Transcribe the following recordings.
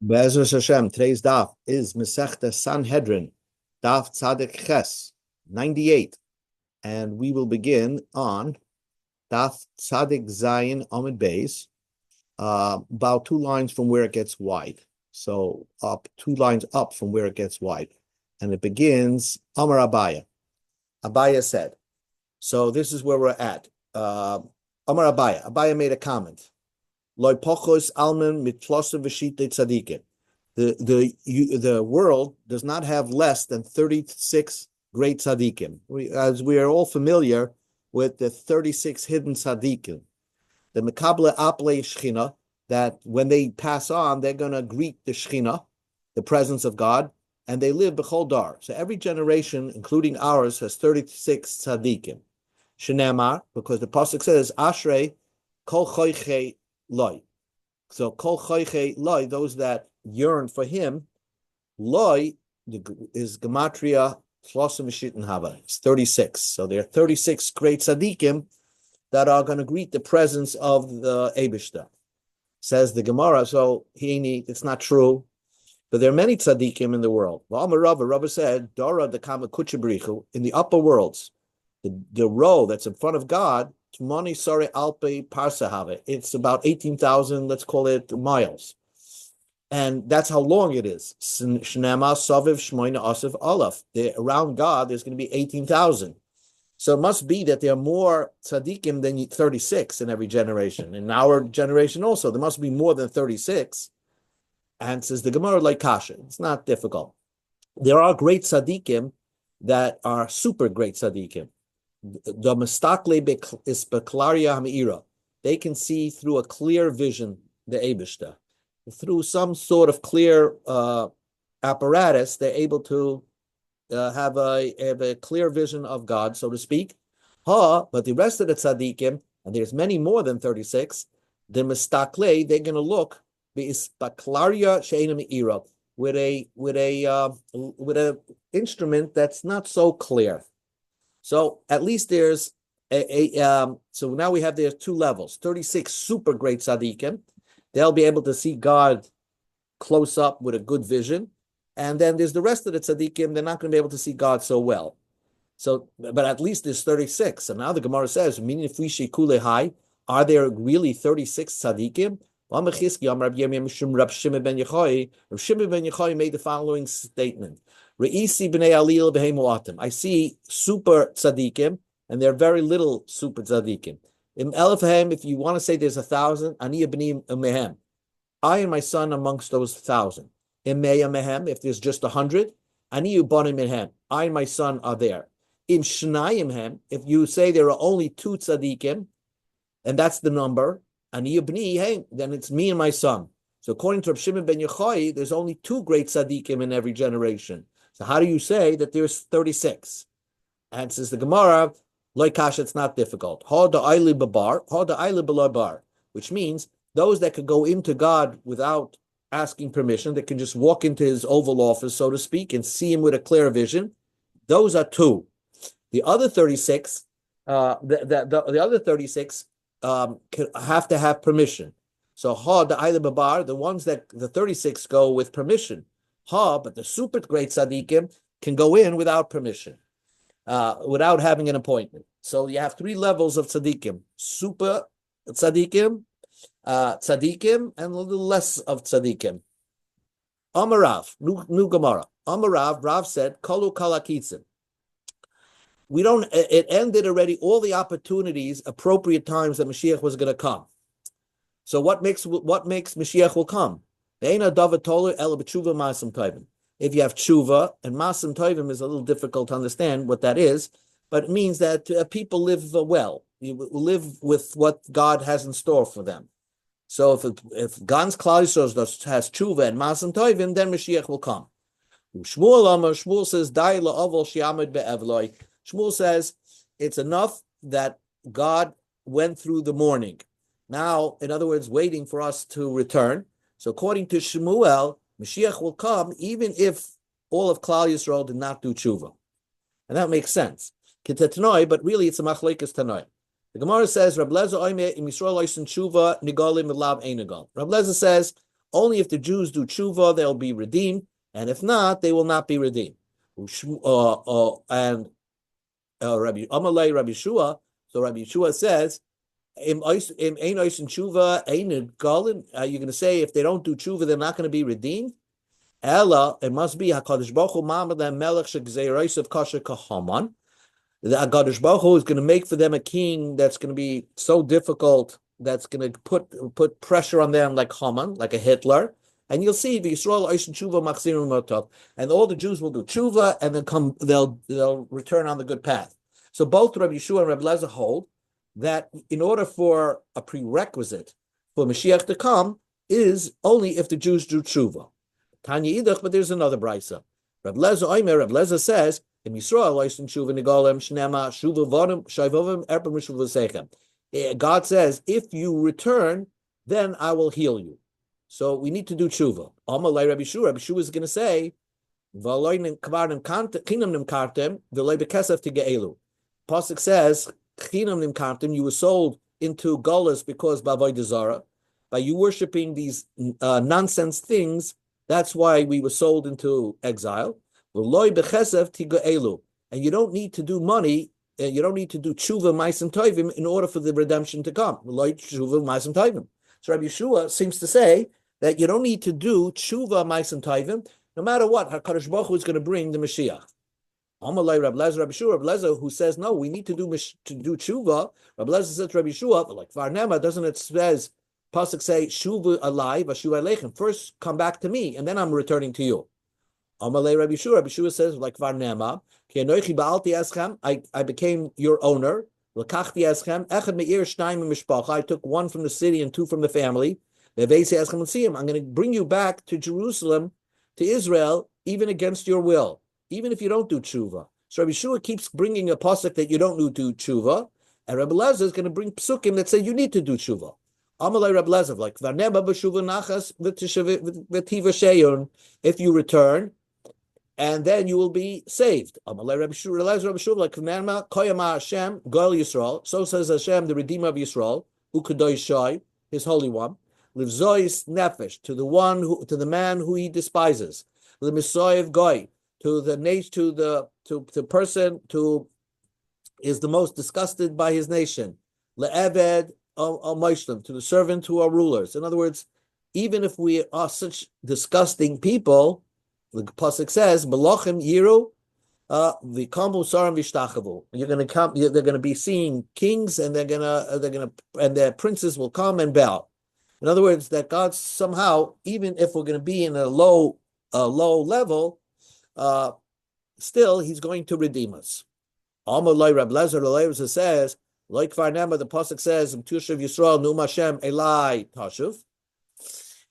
Be'ezus Hashem, today's daf is Masechta Sanhedrin, Daf Tzadik Ches, 98. And we will begin on Daf Tzadik Zayin Amid Beis, about 2 lines from where it gets wide. So up 2 lines up from where it gets wide. And it begins, Amar Abaya. Abaya said, so this is where we're at. Amar Abaya. Abaya made a comment. Loi pochos almen mitlosim v'shite tzadikim. The world does not have less than 36 great tzadikim. As we are all familiar with the 36 hidden tzadikim, the mekable aple shchina, that when they pass on, they're going to greet the shchina, the presence of God, and they live b'chol dar. So every generation, including ours, has 36 tzadikim. Shenamar, because the pasuk says, Ashrei kol choiche loy. So kol choiche loy, those that yearn for him, loy is gematria tlosim v'shitin hava. It's 36. So there are 36 great tzaddikim that are going to greet the presence of the Eibishter. Says the Gemara. So it's not true, but there are many tzaddikim in the world. Rava said, Dora the kama kuchabrichu, in the upper worlds, the row that's in front of God, Tmani Sare Alpe Parsahave. It's about 18,000, let's call it, miles. And that's how long it is. Shnema Saviv Shmoina Asif Aleph. Around God, there's going to be 18,000. So it must be that there are more tzaddikim than 36 in every generation. In our generation also, there must be more than 36. And says the Gemara like Kasha. It's not difficult. There are great tzaddikim that are super great tzaddikim. The mistakle is beklaria hamira. They can see through a clear vision the Eibishter. Through some sort of clear apparatus, they're able to have a clear vision of God, so to speak. But the rest of the tzaddikim, and there's many more than 36, the mistakle, they're going to look beklaria she'ena meira, with a instrument that's not so clear. So at least there's so now we have there's 2 levels, 36 super great tzaddikim. They'll be able to see God close up with a good vision. And then there's the rest of the tzaddikim, they're not going to be able to see God so well. So, but at least there's 36. And now the Gemara says, meaning if we shekule high, are there really 36 tzaddikim? Rav Shimon ben Yochai made the following statement. I see super tzaddikim, and there are very little super tzaddikim. If you want to say there's 1,000, I and my son amongst those 1,000. If there's just 100, I and my son are there. If you say there are only 2 tzaddikim, and that's the number, then it's me and my son. So according to Rav Shimon ben Yochai, there's only 2 great tzaddikim in every generation. So how do you say that there's 36? And says the Gemara, Loikash, it's not difficult. Which means those that could go into God without asking permission, that can just walk into his Oval Office, so to speak, and see him with a clear vision, those are 2. The other 36, the other 36 have to have permission. So the ones that the 36 go with permission. But the super great tzaddikim can go in without permission, without having an appointment. So you have 3 levels of tzaddikim: super tzaddikim, tzaddikim, and a little less of tzaddikim. Amarav, new Gemara. Amarav, Rav said, Kalu kalakitzim. It ended already all the opportunities, appropriate times that Mashiach was going to come. So what makes Mashiach will come? If you have tshuva, and masim tovim is a little difficult to understand what that is, but it means that people live well. You live with what God has in store for them. So if Gans Klal Yisrael has tshuva and masim tovim, then Mashiach will come. Shmuel says, Dai la'avol she'amid be'evloi. Shmuel says it's enough that God went through the morning. Now, in other words, waiting for us to return. So according to Shmuel, Mashiach will come even if all of Klal Yisrael did not do tshuva. And that makes sense. But really it's a machlekes tanoi. The Gemara says, Rab Lezer oime im Yisrael oisen tshuva nigalim elav ein nigal. Rab Lezer says, only if the Jews do tshuva, they'll be redeemed, and if not, they will not be redeemed. And Rabbi Amalei, Rabbi Shua, so Rabbi Shua says, you're going to say if they don't do tshuva, they're not going to be redeemed? Ella, it must be HaKadosh Baruch Hu Ma'amad Melech Shegzeiros Kasher Kahaman. The HaKadosh Baruch Hu is going to make for them a king that's going to be so difficult, that's going to put pressure on them like Haman, like a Hitler. And you'll see the Yisrael Oishin Tshuva Machzirim Motov, and all the Jews will do tshuva, and then they'll return on the good path. So both Rabbi Yeshua and Rabbi Lezer hold that in order for a prerequisite for Mashiach to come is only if the Jews do tshuva. Tanya Idach, but there's another brisa. Rabbi Lezer says, in Yisrael Oishin Tshuva Nigolem Shnema Shuva Vodim Shayvovim Erpem Rishuv V'Seichem. God says, if you return, then I will heal you. So we need to do tshuva. Amalei Rabbi Shua. Rabbi Shua is going to say, Pasuk says, you were sold into Golas because Bavodah Zara, by you worshiping these nonsense things. That's why we were sold into exile. And you don't need to do money. You don't need to do tshuva ma'asim tovim in order for the redemption to come. So Rabbi Yeshua seems to say that you don't need to do tshuva ma'asim tovim, no matter what. HaKadosh Baruch Hu is going to bring the Mashiach. Amalei Rabbi Lezer, Rabbi Shua, Rabbi Lezer, who says no, we need to do tshuva. Rabbi Lezer says to Rabbi Shua, like Varnema, doesn't it says pasuk say shuva alive, ashuva aleichem? First, come back to me, and then I'm returning to you. Amalei Rabbi Shua. Rabbi Shua says like Varnema, I became your owner. I took one from the city and two from the family. I'm going to bring you back to Jerusalem, to Israel, even against your will, even if you don't do tshuva. So Rabbi Shua keeps bringing a pasuk that you don't do tshuva, and Rabbi Lezer is going to bring psukim that say you need to do tshuva. Amalei Rabbi Lezer, like Varneba b'shuva nachas v'tiva sheyun, if you return, and then you will be saved. Amalei Rabbi Shua, like Varnema koyama Hashem goel Yisrael. So says Hashem, the Redeemer of Yisrael, ukadoshai, His Holy One. Livzois nefesh, to the man who he despises. L'misoyev goy, to the person who is the most disgusted by his nation. Le'eved al-moishlim, to the servant who are rulers. In other words, even if we are such disgusting people, the pasuk says, "Melochim yiru v'kamu sarim v'ishtachavu." You're going to come. They're going to be seeing kings, and and their princes will come and bow. In other words, that God somehow, even if we're going to be in a low level, still He's going to redeem us. Amalei Reb Lezer says, like Varnema, the pasuk says, "Tushav Yisrael Num Hashem Elai Tashuv."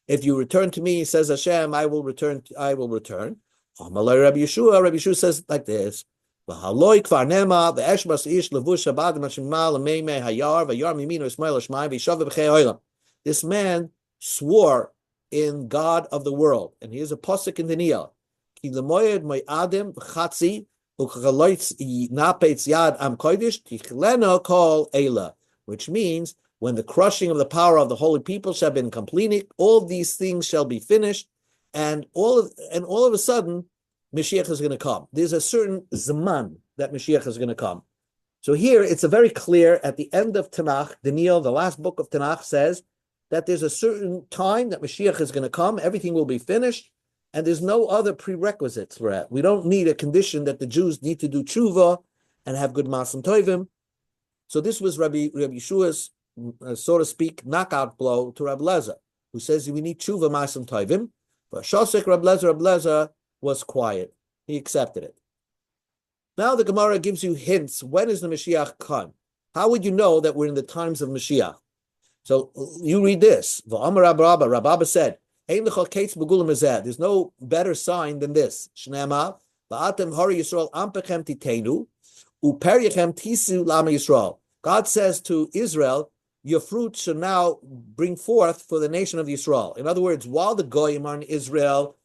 If you return to me, says Hashem, I will return. Amalei Rabbi Yeshua says like this: "V'haloi Varnema ve'eshbas ish levush habad mashmal meimei hayar v'yar mimino ismail shmai v'shav b'chei olam." This man swore in God of the world, and here's a pasuk in the Niyah: "Ki lemoyed mo'adim v'chatzi u'chaloitz napetz yad am kodesh tichleno kol eila," which means when the crushing of the power of the holy people shall have been completed, all these things shall be finished, and all of a sudden, Mashiach is going to come. There's a certain zaman that Mashiach is going to come. So here, it's a very clear, at the end of Tanakh, Daniel, the last book of Tanakh, says that there's a certain time that Mashiach is going to come, everything will be finished, and there's no other prerequisites for it. We don't need a condition that the Jews need to do tshuva and have good masim tovim. So this was Rabbi Yeshua's, so to speak, knockout blow to Rabbi Lezer, who says we need tshuva masim tovim. But Shosek Rabbi Lezer was quiet. He accepted it. Now the Gemara gives you hints. When is the Mashiach come? How would you know that we're in the times of Mashiach? So you read this. Rabba said, there's no better sign than this. Shnema, God says to Israel, your fruit shall now bring forth for the nation of Israel. In other words, while the Goyim are in Israel,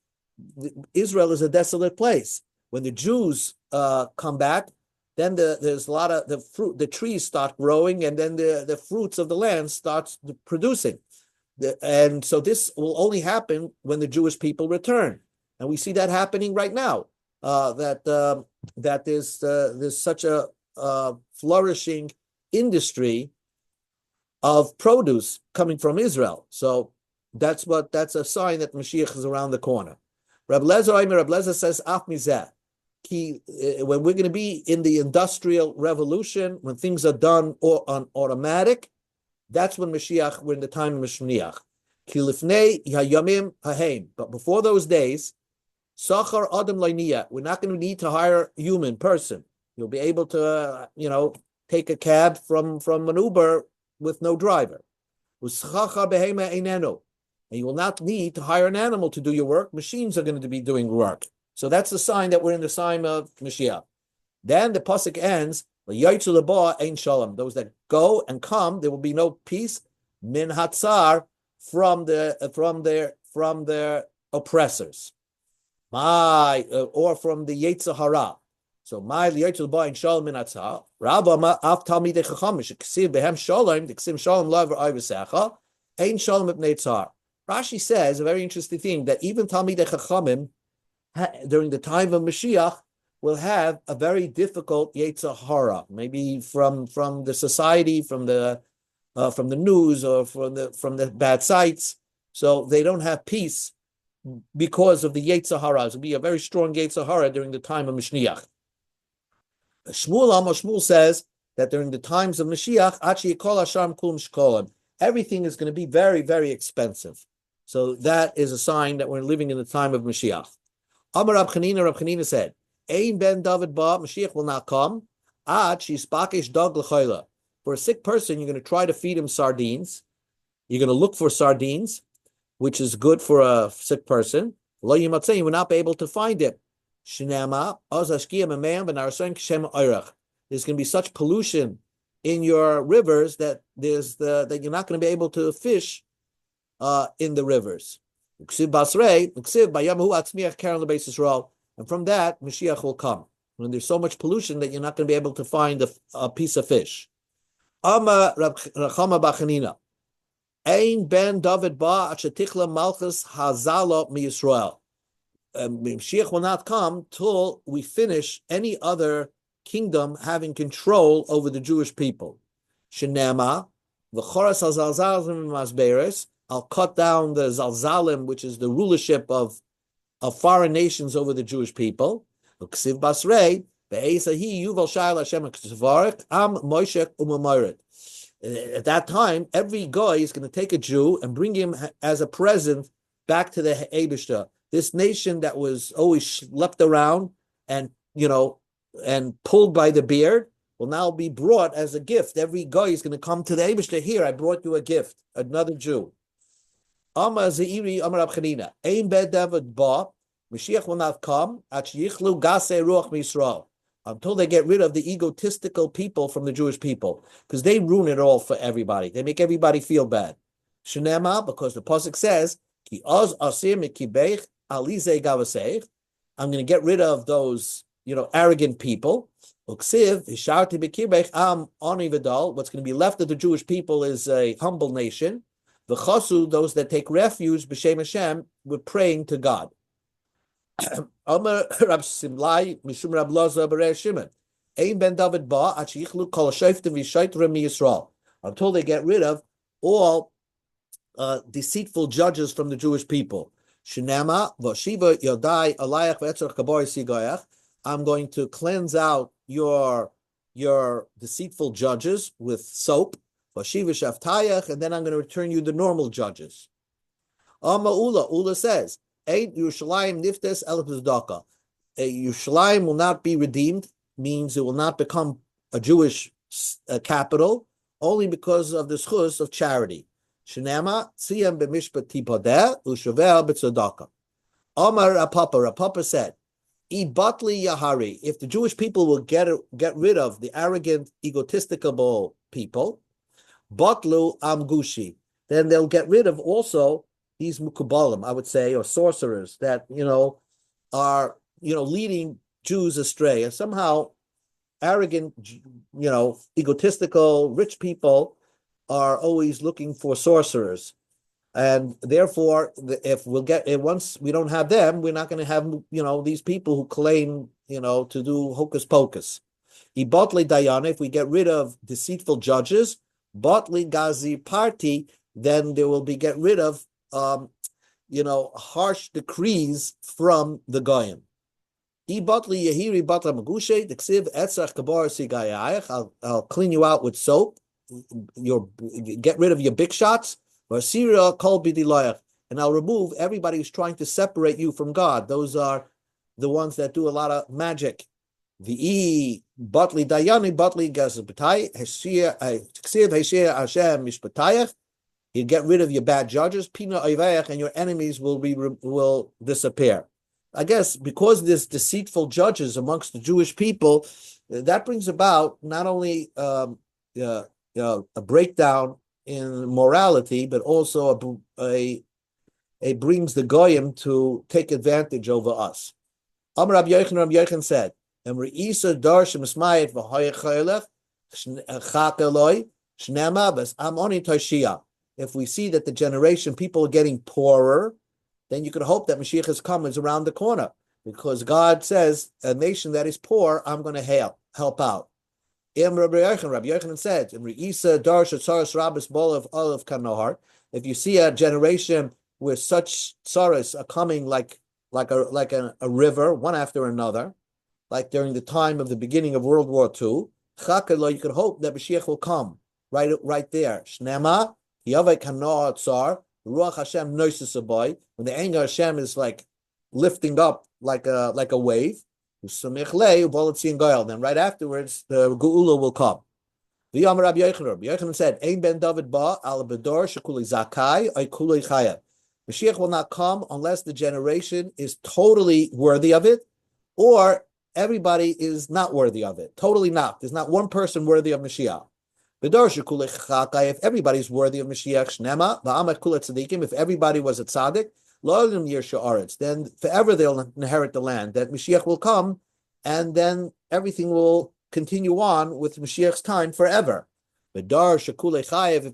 Israel is a desolate place. When the Jews come back, then there's a lot of the fruit, the trees start growing, and then the fruits of the land starts producing. And so this will only happen when the Jewish people return, and we see that happening right now. That there's such a flourishing industry of produce coming from Israel. So that's a sign that Mashiach is around the corner. Reb Lezer says, Af mizeh. When we're going to be in the industrial revolution, when things are done on automatic, that's when Mashiach, we're in the time of Mashiach. Ki lifnei hayamim haheim. But before those days, Sachar Adam Lainiya, we're not going to need to hire a human person. You'll be able to, take a cab from an Uber with no driver. And you will not need to hire an animal to do your work. Machines are going to be doing work. So that's the sign that we're in the sign of Mashiach. Then the pasuk ends, those that go and come, there will be no peace, min hatzar, from their oppressors. Or from the Yetzer Hara. So my liyotzel ba in shalom min hatzar. Rabba af talmidei chacham sheksiv behem shalom diksim shalom lo v'ayvesecha ein shalom ibnei tzar. Rashi says a very interesting thing, that even talmidei chachamim during the time of Mashiach will have a very difficult Yetzer Hara, maybe from the society, from the news, or from the bad sites. So they don't have peace because of the Yetzer Hara. It will be a very strong Yetzer Hara during the time of Mashiach. Shmuel says that during the times of Mashiach, everything is going to be very, very expensive. So that is a sign that we're living in the time of Mashiach. Amar Rab Chanina said, Ein ben David ba, Mashiach will not come. For a sick person, you're going to try to feed him sardines. You're going to look for sardines, which is good for a sick person. You will not be able to find it. There's going to be such pollution in your rivers that that you're not going to be able to fish in the rivers. And from that, Mashiach will come. When there's so much pollution that you're not going to be able to find a piece of fish. Ein ben David ba achatichla malchus hazalo mi Yisrael. Mashiach will not come till we finish any other kingdom having control over the Jewish people. Shenema v'choras hazalzalim masberes. I'll cut down the zalzalim, which is the rulership of foreign nations over the Jewish people. Uksiv basrei be'esahi yuval shayla Hashem k'tzavarek am moishek umamayret. At that time, every guy is going to take a Jew and bring him as a present back to the Eibishter. This nation that was always schlepped around and pulled by the beard will now be brought as a gift. Every guy is going to come to the Eibishter. Here, I brought you a gift, another Jew. Amar Zeiri, Amar Rab Chanina. Ein ben David ba, Mashiach will not come yichlu gasei ruach misrael, until they get rid of the egotistical people from the Jewish people, because they ruin it all for everybody. They make everybody feel bad. Shenema, because the pasuk says, Ki oz asir mikibech alize gavaseich. I'm going to get rid of those, arrogant people. Uksiv hisharti b'kibech am ani v'dal. What's going to be left of the Jewish people is a humble nation. V'chasu, those that take refuge b'shem Hashem, with praying to God. Amar Rab Simlai Mishum Rab Loza B'Rei Shimon. Ein ben David ba achichlu kol shayftim v'shaytrim Yisrael, until they get rid of all deceitful judges from the Jewish people. Shenema v'shiva yodai alayach v'etzor kabor sigayach. I'm going to cleanse out your deceitful judges with soap. V'shiva shaftayach, and then I'm going to return you the normal judges. Amma Ula says, Yerushalayim niftes el pizdaka. Yerushalayim will not be redeemed, means it will not become a Jewish capital, only because of the schus of charity. Shenema tziyam b'mishpat tipadeh ushavel b'tzedaka. Amar Rapapa said, Ibatli Yahari, if the Jewish people will get rid of the arrogant, egotistical people, Batlu Amgushi, then they'll get rid of also these mukubalim, I would say, or sorcerers that, are, leading Jews astray. And somehow arrogant, egotistical, rich people are always looking for sorcerers. And therefore, if once we don't have them, we're not going to have, these people who claim, to do hocus pocus. Ibotli dayana, if we get rid of deceitful judges, botli gazi party, then there will be get rid of, harsh decrees from the goyim. I'll clean you out with soap. Get rid of your big shots. And I'll remove everybody who's trying to separate you from God. Those are the ones that do a lot of magic. You get rid of your bad judges, and your enemies will disappear. I guess because there's deceitful judges amongst the Jewish people, that brings about not only a breakdown in morality, but also a brings the goyim to take advantage over us. Amar Rabbi Yochanan said, if we see that the generation people are getting poorer, then you could hope that Mashiach's coming is around the corner, because God says, a nation that is poor, I'm going to help out. Rabbi Yochanan said, if you see a generation where such sorrows are coming like a river, one after another, like during the time of the beginning of World War II, you could hope that Mashiach will come right there. Shnema, Ruach Hashem noises, when the anger of Hashem is like lifting up like a wave, then right afterwards the Geula will come. The Yom Rabbi Yochanan said, Ein ben David ba al bedor shekuli zakai ay kulei chaya. Mashiach will not come unless the generation is totally worthy of it, or everybody is not worthy of it. Totally not. There's not one person worthy of Mashiach. If everybody's worthy of Mashiach, if everybody was a tzaddik, then forever they'll inherit the land. That Mashiach will come, and then everything will continue on with Mashiach's time forever. If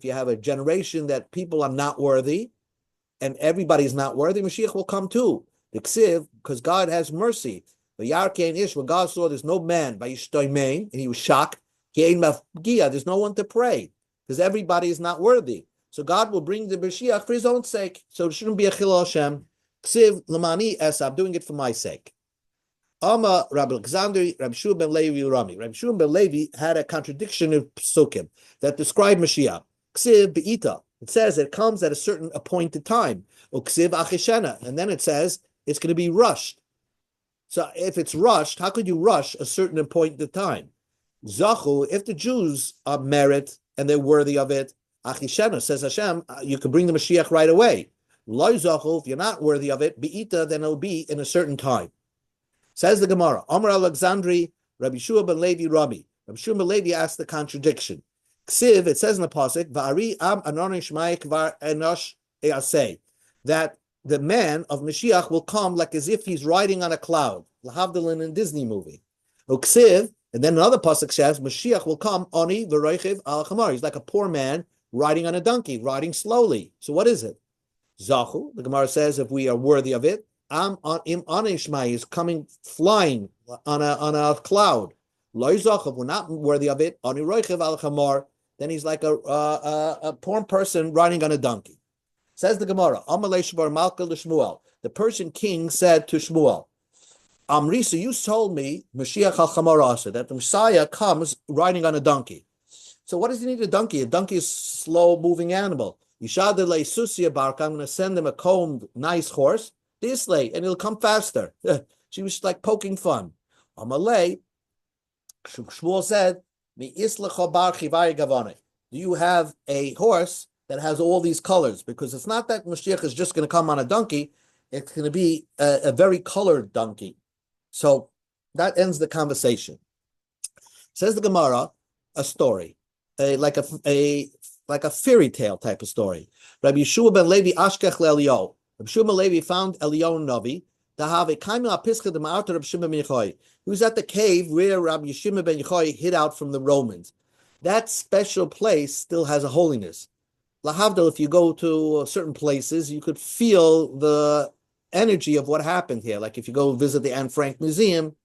you have a generation that people are not worthy, and everybody's not worthy, Mashiach will come too. Because God has mercy. When God saw there's no man, and he was shocked. There's no one to pray because everybody is not worthy. So God will bring the Mashiach for his own sake. So it shouldn't be a chilul Hashem. Ksiv lamani es, I'm doing it for my sake. Rabbi Alexander, Rabbi Shua ben Levi Rami. Rabbi Shua ben Levi had a contradiction of psukim that describe Mashiach. Ksiv be'ita. It says it comes at a certain appointed time. Uksiv achishena. And then it says it's going to be rushed. So if it's rushed, how could you rush a certain appointed time? Zachu, if the Jews merit and they're worthy of it, Achishena, says Hashem, you can bring the Mashiach right away. Loi Zachu, if you're not worthy of it, Be'ita, then it'll be in a certain time. Says the Gemara, Amar Alexandri, Rabbi Shua ben Levi Rami. Rabbi Shua ben Levi asked the contradiction. Ksiv, it says in the pasuk, Va'ari am anonish ma'ik var enosh easeh, that the man of Mashiach will come like as if he's riding on a cloud, lahavdil in a Disney movie. Uksiv, and then another pasuk says, Mashiach will come, Oni v'roichiv al chamar. He's like a poor man riding on a donkey, riding slowly. So what is it? Zachu, the Gemara says, if we are worthy of it, Am im anishmai is coming flying on a cloud. Lo zachu, if we're not worthy of it, Oni roichiv al chamar, then he's like a poor person riding on a donkey. Says the Gemara, Amalei shvar malka l'Shmuel. The Persian king said to Shmuel, Amrisa, you told me Mashiach al-Chamarasa, that the Messiah comes riding on a donkey. So what does he need a donkey? A donkey is a slow-moving animal. Yishadele Susia Barka, I'm going to send him a combed, nice horse, this way, and he'll come faster. She was like poking fun. Amalei, Shmuel said, do you have a horse that has all these colors? Because it's not that Mashiach is just going to come on a donkey, it's going to be a very colored donkey. So that ends the conversation. Says the Gemara, a story, like a fairy tale type of story. Rabbi Yeshua ben Levi Ashkech le'Eliyahu. Rabbi Yeshua ben Levi found Eliyahu Navi to have a kaimel apiska de ma'arta Rabbi Shimon ben Yochai. He was at the cave where Rabbi Shimon ben Yochai hid out from the Romans. That special place still has a holiness. lahavdil, if you go to certain places, you could feel the energy of what happened here. Like if you go visit the Anne Frank Museum,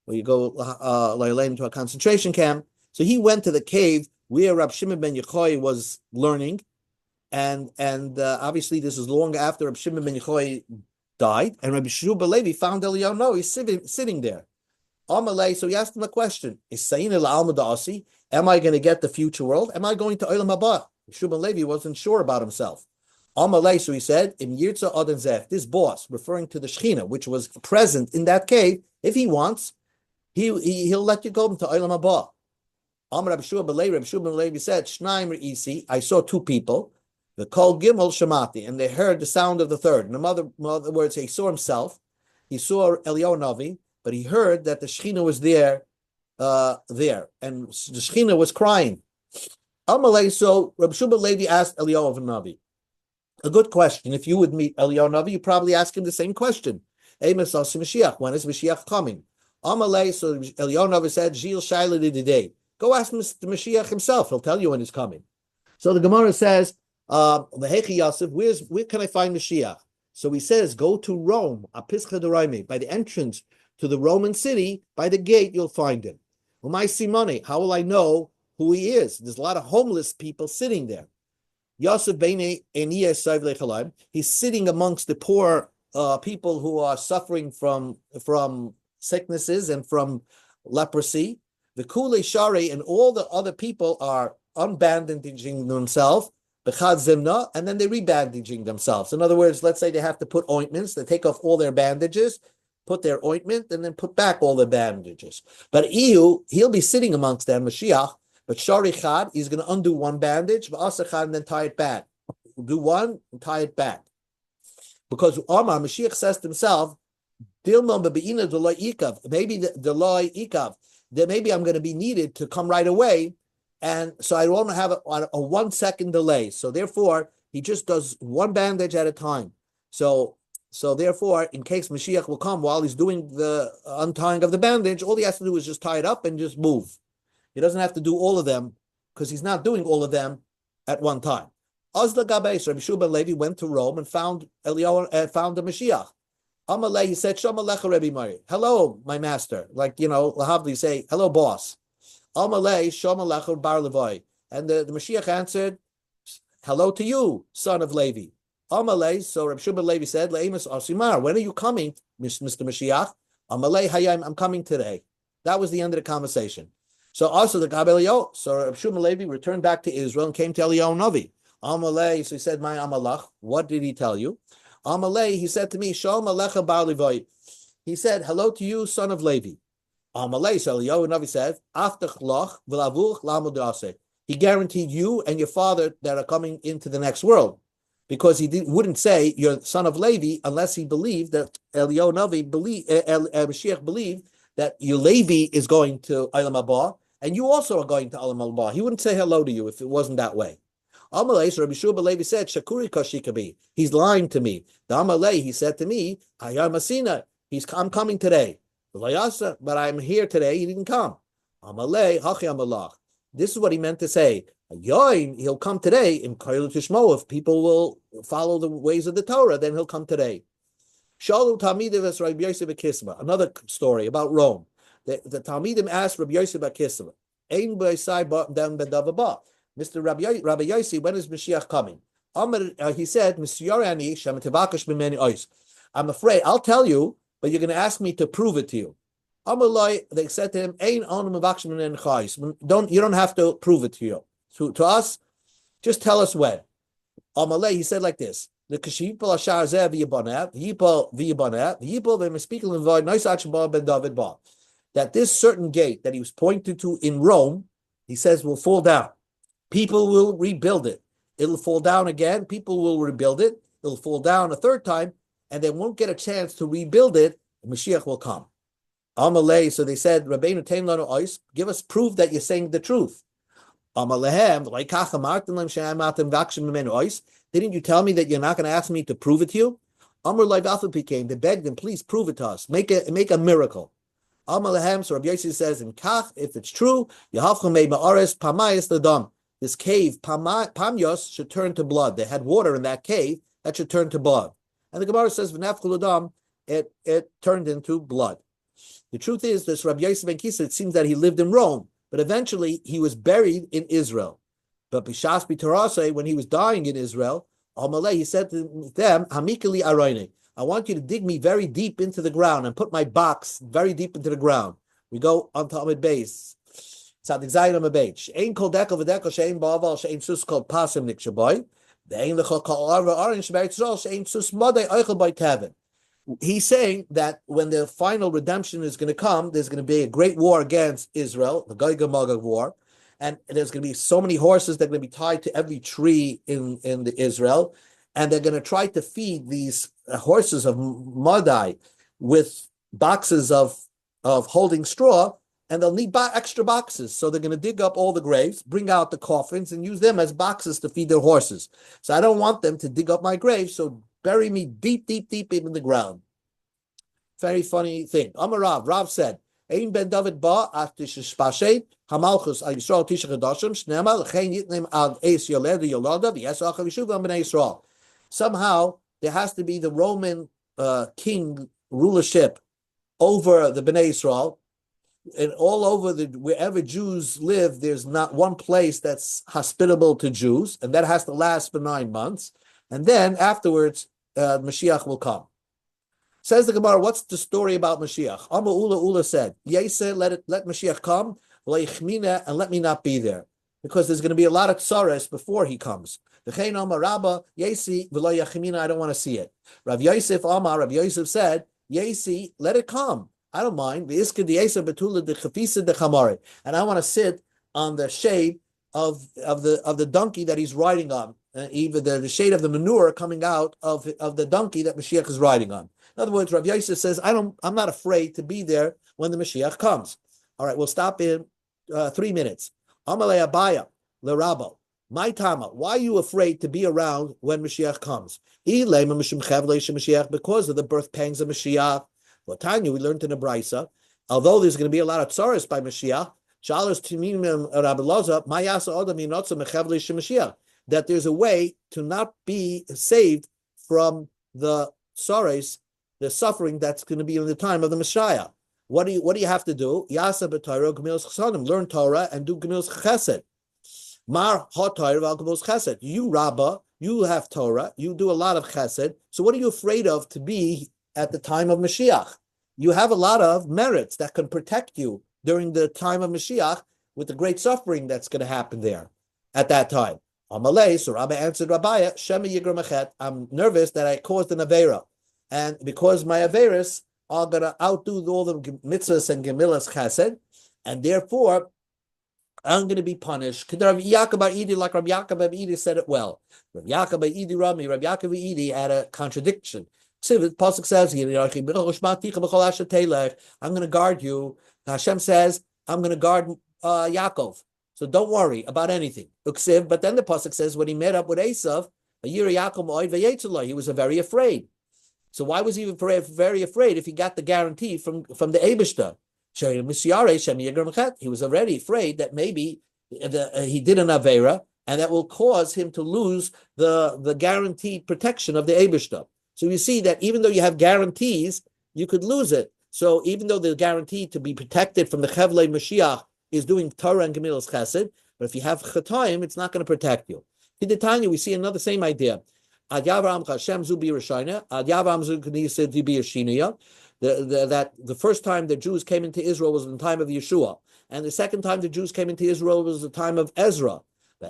or you go to a concentration camp. So he went to the cave where Rab Shimon ben Yochai was learning, and obviously this is long after Rab Shimon ben Yochai died, and Rabbi Shua Levi found Eliyahu. No, he's sitting there. Amalei, so he asked him a question: am I going to get the future world? Am I going to Olam Haba? Shua Levi wasn't sure about himself. Amalei, so he said, Im Yirtza Aden Zef, this boss, referring to the Shechina, which was present in that cave, if he wants, he'll let you go to Olam Haba. Amar Rabbi Shua Levi said, Shnaim Re'isi, I saw two people, the Kol Gimel Shamati, and they heard the sound of the third. In other words, he saw himself, he saw Eliyahu Navi, but he heard that the Shechina was there, and the Shechina was crying. Amalei, so Rabbi Shua Levi asked Eliyahu Navi, a good question. If you would meet Eliyahu Navi, you probably ask him the same question. When is Mashiach coming? Amalei, so Eliyahu Navi said, Zil Shaila Didei. Go ask Mr. Mashiach himself. He'll tell you when he's coming. So the Gemara says, Lehechi Yosef, where can I find Mashiach? So he says, go to Rome, Apischa Deraimi, by the entrance to the Roman city, by the gate, you'll find him. Umay Simone, how will I know who he is? There's a lot of homeless people sitting there. Yosef Beine Eniyah Saiv Lechalayim, he's sitting amongst the poor people who are suffering from sicknesses and from leprosy. The Kule Shari and all the other people are unbandaging themselves, Bechad Zimna, and then they're rebandaging themselves. In other words, let's say they have to put ointments, they take off all their bandages, put their ointment, and then put back all the bandages. But Ihu, he'll be sitting amongst them, Mashiach, but Shari Chad, he's going to undo one bandage, and then tie it back. Do one and tie it back. Because Omar, Mashiach says to himself, maybe the law ikav, that maybe I'm going to be needed to come right away, and so I won't have a 1 second delay. So therefore, he just does one bandage at a time. So therefore, in case Mashiach will come while he's doing the untying of the bandage, all he has to do is just tie it up and just move. He doesn't have to do all of them because he's not doing all of them at one time. Azla Gabeis, Rabbi Shua ben Levi went to Rome and found Eliyahu, found the Mashiach. Amalei, he said, Shalom Alecha Rebbe Mari. Hello, my master. Like, Lahavli say, hello, boss. Amalei, Shalom Alecha Bar Levi. And the Mashiach answered, hello to you, son of Levi. Amalei, so Rabbi Shua ben Levi said, Le'emus Asimar, when are you coming, Mr. Mashiach? Amalei, Hayim, I'm coming today. That was the end of the conversation. So also the Gabelio, so Rabbi Shua ben Levi returned back to Israel and came to Eliyahu Navi. Amalei, so he said, my Amalach, what did he tell you? Amalei, he said to me, Shalom Alecha Bar Levi. He said, hello to you, son of Levi. Amalei, so Eliyahu Navi said, Aftach loch v'lavuch lamud. He guaranteed you and your father that are coming into the next world, because he wouldn't say you're son of Levi unless he believed that Eliyahu Navi Mashiach believed that your Levi is going to Olam Haba and you also are going to Olam Haba. He wouldn't say hello to you if it wasn't that way. Amalei, so Rabbi Shua ben Levi said, Shakuri Kashikabi. He's lying to me. The Amalei, he said to me, Hayam Asina. I'm coming today. But I'm here today. He didn't come. Amalei, Hachi Amalach. This is what he meant to say. He'll come today in Kail Tishmo. If people will follow the ways of the Torah, then he'll come today. Shalu Talmidim as Rabbi Yosef Kisma. Another story about Rome. The Talmidim asked Rabbi Yosef Kisma, Ein B'Yisai B'Dam B'Davabah. Mr. Rabbi Yossi, when is Mashiach coming? He said, I'm afraid, I'll tell you, but you're going to ask me to prove it to you. They said to him, you don't have to prove it to you. To us, just tell us when. He said like this, that this certain gate that he was pointing to in Rome, he says will fall down. People will rebuild it. It'll fall down again. People will rebuild it. It'll fall down a third time, and they won't get a chance to rebuild it. Mashiach will come. Amalei, so they said, Rabbeinu tein lanu ois, give us proof that you're saying the truth. Amalehem, didn't you tell me that you're not going to ask me to prove it to you? Amar Leivafel became, they begged him, please prove it to us. Make a miracle. Amalehem, so Rabbi Yossi says, in Kach, if it's true, Yahavchem mei ma'ares pamayis ledam. this cave, Pamyos, should turn to blood. They had water in that cave that should turn to blood. And the Gemara says, it turned into blood. The truth is, this Rabbi Yosef ben Kisa, it seems that he lived in Rome, but eventually he was buried in Israel. But Bishas B'Taraseh, when he was dying in Israel, he said to them, Hamikali Arayne, I want you to dig me very deep into the ground and put my box very deep into the ground. We go on Talmud base. Tzadik Zayin Amud Beis. She'ein kol dekel v'dekel she'ein ba'aval she'ein sus kol pasim nikshaboy. Ve'ein lechol kol arva arin she'beretz Yisrael she'ein sus modei oichel by tevin. He's saying that when the final redemption is going to come, there's going to be a great war against Israel, the Gog and Magog war, and there's going to be so many horses that are going to be tied to every tree in Israel, and they're going to try to feed these horses of Madai with boxes of holding straw, and they'll need extra boxes. So they're going to dig up all the graves, bring out the coffins, and use them as boxes to feed their horses. So I don't want them to dig up my grave, so bury me deep, deep, deep in the ground. Very funny thing. Amar Rav said, Ein ben David ba atishpashet hamalchus al Yisrael tishachadashim shnema l'chein yitnem al eis yoled yolada v'yesachav yishuvam b'nei Yisrael. Somehow there has to be the Roman king rulership over the Bnei Yisrael, and all over wherever Jews live, there's not one place that's hospitable to Jews, and that has to last for 9 months. And then afterwards, Mashiach will come. Says the Gemara, what's the story about Mashiach? Amma Ula said, Yesa, let Mashiach come, and let me not be there, because there's going to be a lot of tsares before he comes. I don't want to see it. Rav Yosef said, Yesi, let it come. I don't mind. And I want to sit on the shade of the donkey that he's riding on. Even the shade of the manure coming out of the donkey that Mashiach is riding on. In other words, Rav Yosef says, I'm not afraid to be there when the Mashiach comes. All right, we'll stop in 3 minutes. Amalei Abaya, L'Rabbo, my Tama, why are you afraid to be around when Mashiach comes? Because of the birth pangs of Mashiach. Tanya, we learned in the Brisa, although there's going to be a lot of tsaros by Mashiach, that there's a way to not be saved from the tsaros, the suffering that's going to be in the time of the Messiah. What do you have to do? Learn Torah and do Gemilas Chesed. Mar ha-Torah v'al Chesed. You Rabbah, you have Torah, you do a lot of Chesed. So what are you afraid of to be at the time of Mashiach? You have a lot of merits that can protect you during the time of Mashiach with the great suffering that's going to happen there at that time. Amalei, so Rabbi answered Rabbiya, Shema Yigra Machet, I'm nervous that I caused an Avera. And because my Averas are going to outdo all the mitzvahs and gemilas chesed, and therefore I'm going to be punished. Like Rabbi Yaakov Edi said it well. Rabbi Yaakov Edi Rami, Rabbi Yaakov Edi had a contradiction. The pasuk says, I'm going to guard you. Hashem says, I'm going to guard Yaakov. So don't worry about anything. But then the pasuk says, when he met up with Esav, he was very afraid. So why was he very afraid if he got the guarantee from the Eibishter? He was already afraid that maybe he did an Avera, and that will cause him to lose the guaranteed protection of the Eibishter. So you see that even though you have guarantees, you could lose it. So even though the guarantee to be protected from the Chevlei Mashiach is doing Torah and Gemilas Chesed, but if you have Chatayim, it's not going to protect you. In the Tanya, we see another same idea. Ad Yavram Hashem Zu B'Yerushalayim, Ad Yavram Zu K'nisa B'Yerushinia. That the first time the Jews came into Israel was in the time of Yeshua, and the second time the Jews came into Israel was the time of Ezra. The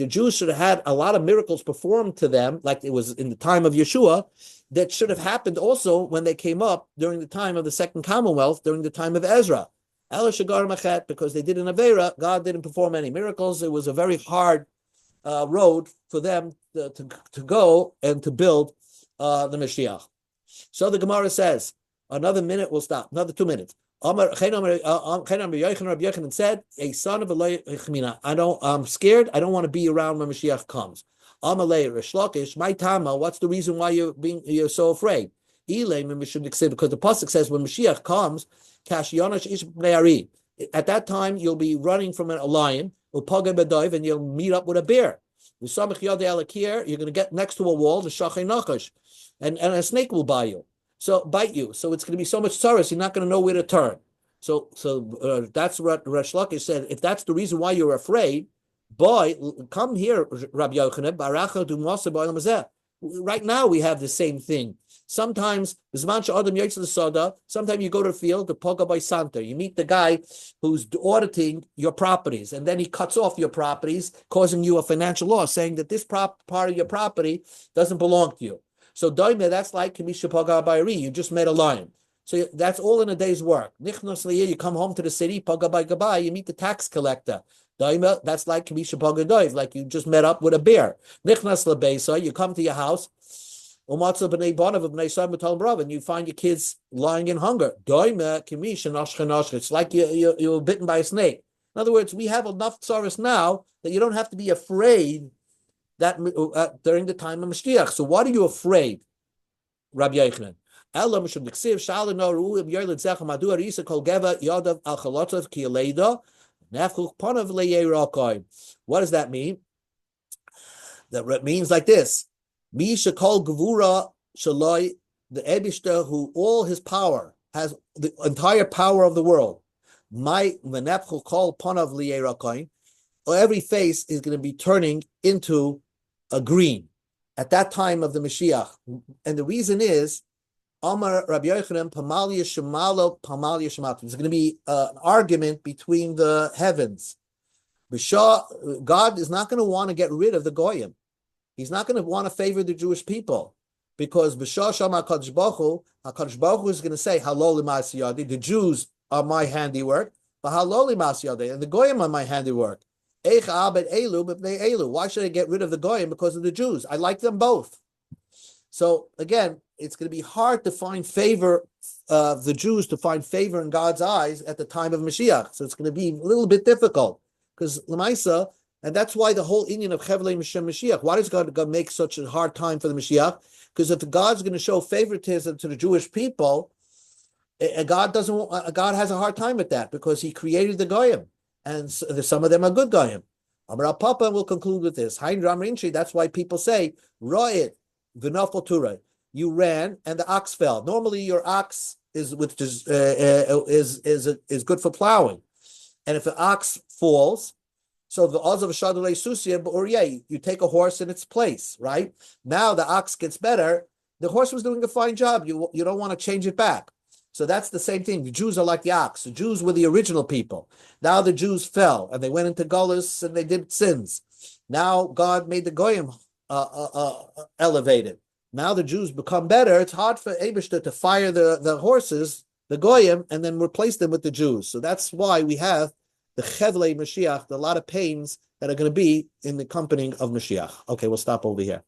Jews should have had a lot of miracles performed to them, like it was in the time of Yeshua, that should have happened also when they came up during the time of the Second Commonwealth, during the time of Ezra. Because they did an Avera, God didn't perform any miracles. It was a very hard road for them to go and to build the Mashiach. So the Gemara says, another minute, we'll stop, another 2 minutes. Amar Yochanan said, a son of I'm scared, I don't want to be around when Mashiach comes. Amalei Rish Lakish, my Tama, what's the reason why you're so afraid? Because the pasuk says when Mashiach comes, Kash Yonash Ish Bnei Ari, At that time, you'll be running from a lion, and you'll meet up with a bear. You're going to get next to a wall, the shachay nachash, and a snake will bite you. So it's going to be so much tsaros, you're not going to know where to turn. So that's what Resh Lakish said. If that's the reason why you're afraid, boy, come here, Rabbi Yochanan. Right now we have the same thing. Sometimes you go to the field, the poga by Santa. You meet the guy who's auditing your properties, and then he cuts off your properties, causing you a financial loss, saying that this part of your property doesn't belong to you. So that's like Kamisha Poga Bayri. You just met a lion. So that's all in a day's work. You come home to the city, Poga by Gabai, you meet the tax collector. That's like Kamisha Poga Doiv, like you just met up with a bear. Nichnas Lebeisa, you come to your house, and you find your kids lying in hunger. It's like you were bitten by a snake. In other words, we have enough tsaros now that you don't have to be afraid that during the time of Mashiach. So what are you afraid, Rabbi Yochanan? What does that mean? That means like this. Misha kol gevura shaloi, the Ebishter, who all his power has the entire power of the world. My menepchu kol panav liyerakoin, every face is going to be turning into a green at that time of the Mashiach, and the reason is Amar Rabbi Yochanan Pamalia Shemalo Pamalia Shematim. There's going to be an argument between the heavens. God is not going to want to get rid of the goyim. He's not going to want to favor the Jewish people, because B'shah Shama HaKadosh Baruch Hu is going to say, Halol L'Masiyadi, the Jews are my handiwork, but Halol L'Masiyadi, and the Goyim are my handiwork. Why should I get rid of the Goyim? Because of the Jews. I like them both. So again, it's going to be hard to find favor of the Jews, to find favor in God's eyes at the time of Mashiach. So it's going to be a little bit difficult, because Lamaisa, and that's why the whole Indian of Chevlei Mashiach, why does God make such a hard time for the Mashiach? Because if God's going to show favoritism to the Jewish people, God has a hard time with that, because he created the Goyim, and some of them are good Goyim. Amar Papa will conclude with this. That's why people say, Ro'it, v'nafal turei. You ran and the ox fell. Normally your ox is good for plowing. And if the ox falls, so the odds of a shadulei susia, or you take a horse in its place, right? Now the ox gets better. The horse was doing a fine job. You don't want to change it back. So that's the same thing. The Jews are like the ox. The Jews were the original people. Now the Jews fell and they went into Gullus and they did sins. Now God made the Goyim elevated. Now the Jews become better. It's hard for Eibishter to fire the horses, the Goyim, and then replace them with the Jews. So that's why we have the Chevlei Mashiach, a lot of pains that are going to be in the accompanying of Mashiach. Okay, we'll stop over here.